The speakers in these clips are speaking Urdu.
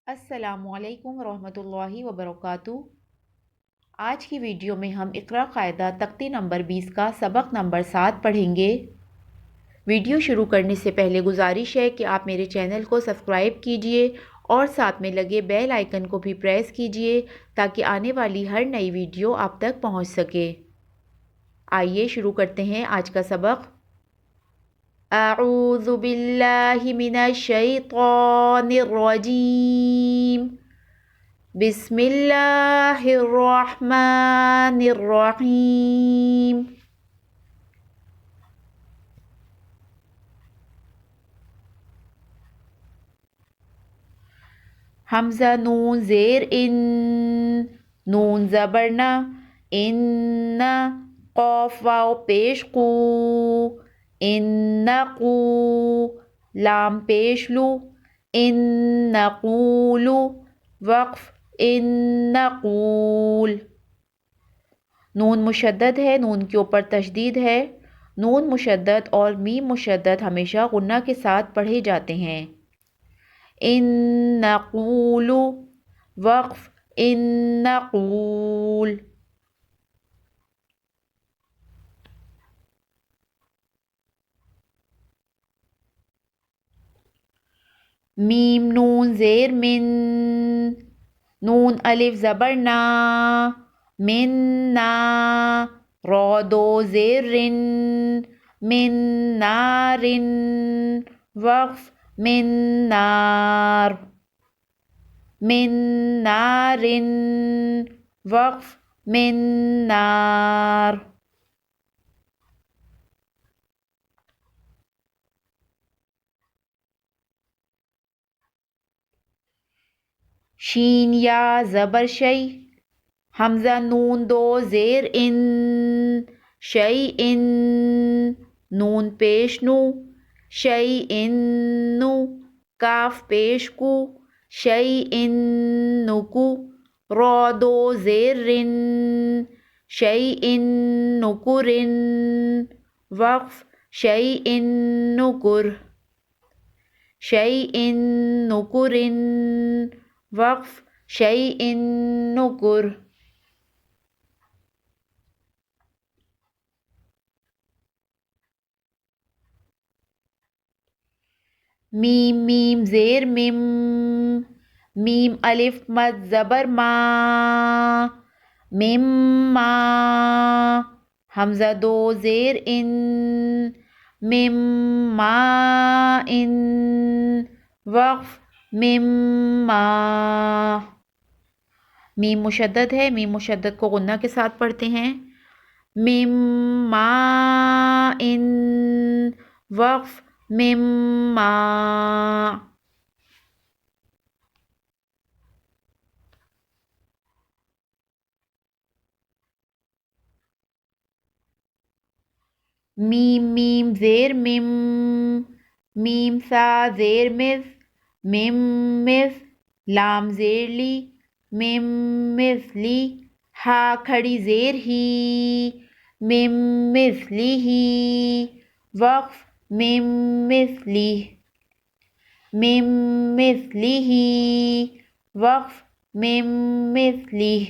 السلام علیکم ورحمۃ اللہ وبرکاتہ۔ آج کی ویڈیو میں ہم اقرا قاعدہ تختی نمبر 20 کا سبق نمبر 7 پڑھیں گے۔ ویڈیو شروع کرنے سے پہلے گزارش ہے کہ آپ میرے چینل کو سبسکرائب کیجئے اور ساتھ میں لگے بیل آئیکن کو بھی پریس کیجئے تاکہ آنے والی ہر نئی ویڈیو آپ تک پہنچ سکے۔ آئیے شروع کرتے ہیں آج کا سبق۔ اعوذ باللہ من الشیطان الرجیم، بسم اللہ الرحمن الرحیم۔ حمزہ نون زیر ان، نون زبر نہ، ان، قاف واو پیش قو، انقو، لام پیش لو، ان نقول، وقف ان نقول۔ نون مشدد ہے، نون کے اوپر تشدید ہے۔ نون مشدد اور میم مشدد ہمیشہ غنہ کے ساتھ پڑھے جاتے ہیں۔ ان نقول، وقف ان نقول۔ میم نون زیر من، نون الف زبر نا، من نا، را دو زیر رن، من نارن، وقف من نار، من نارن، وقف من نار۔ شین یا زبر شی، حمزہ نون دو زیر ان، شی ان، نون پیش نو، شی ان نو، کاف پیش کو، شی ان نکو، را دو زیر رن، شی ان نکرن، وقف شی ان نکر، شی ان نکرن، وقف شی ان نکر۔ میم میم زیر مم، میم الف مد زبر ما، مم ما، حمزہ دو زیر ان، مم ما ان، وقف مم ما۔ میم مشدد ہے، میم مشدد کو غنہ کے ساتھ پڑھتے ہیں۔ مم ما ان، وقف مم ما۔ میم میم زیر مم، میم سا زیر مز، مم مز، لام زیر لی، مم مثلی، ہا کھڑی زیر ہی، مم مثلی ہی، وقف مم مثلی، مم مثلی ہی، وقف مم مثلی۔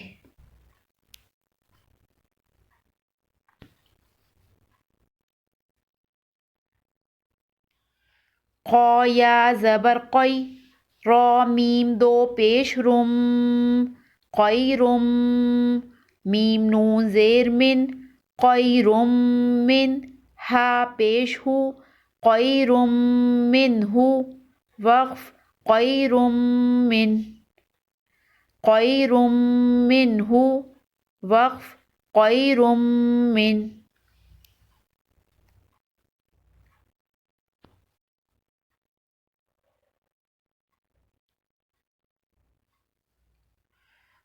قا یا زبر قی، را میم دو پیش رم، قیرم، میم نون زیر من، قیرم من، ہا پیش ہو، قیرم منہ، وقف قیرم من، قیرم منہ، وقف قیرم من۔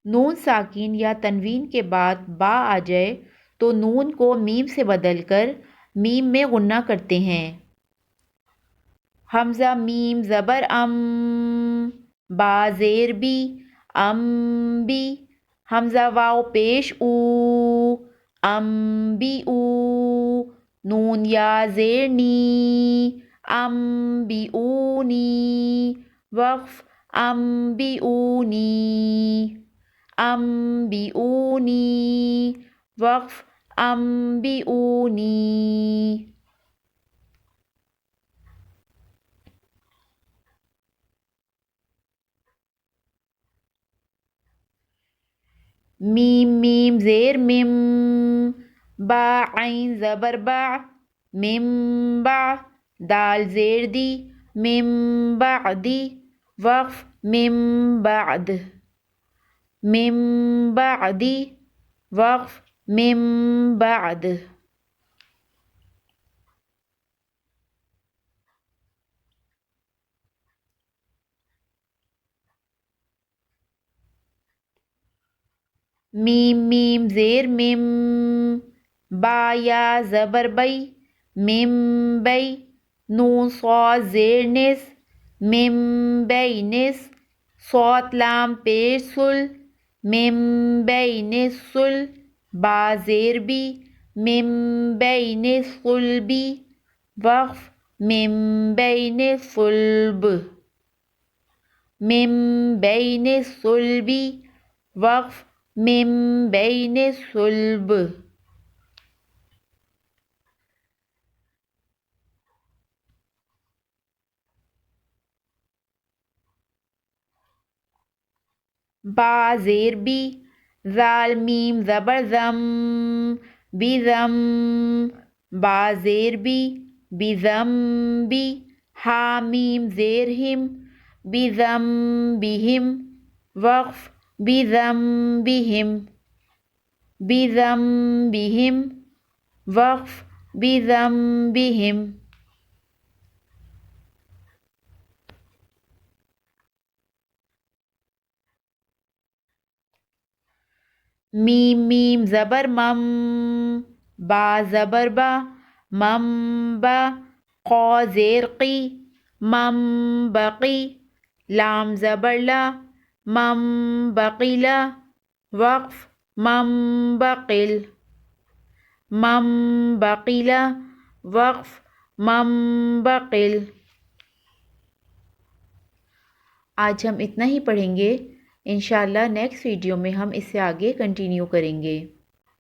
نون ساکن یا تنوین کے بعد با آ جائے تو نون کو میم سے بدل کر میم میں غنہ کرتے ہیں۔ حمزہ میم زبر ام، با زیر بی، ام بی، حمزہ واو پیش او، ام بی او، نون یا زیر نی، ام بی اونی، وقف أنبئوني أنبئوني وقف أنبئوني. میم میم زیر مم با عین زبر با مم با دال زیر دی مم بعدی وقف مم بعد مم بعدی وقف مم بعد. میم میم زیر مم با یا زبر بی مم بی نون صاد زیر نس مم بی نس صاد لام پیش سل مم بی نس سل با زیر بی مم بی نس سل بی وقف مم بی نس سل ب مم بی نس سل بی وقف من بین الصلب. با زیر بی زال میم زبر زم بزم با زیر بی بزم بی ها میم زیر هم بزم بهم وقف بزم بهم بزم بهم وقف بزم بهم. میم میم زبر مم با زبر با مم با قا زیر قی مم بقی لام زبر لا مم بقیلا وقف مم بقل مم بقیلا وقف مم بقل. آج ہم اتنا ہی پڑھیں گے، انشاءاللہ نیکسٹ ویڈیو میں ہم اس سے آگے کنٹینیو کریں گے.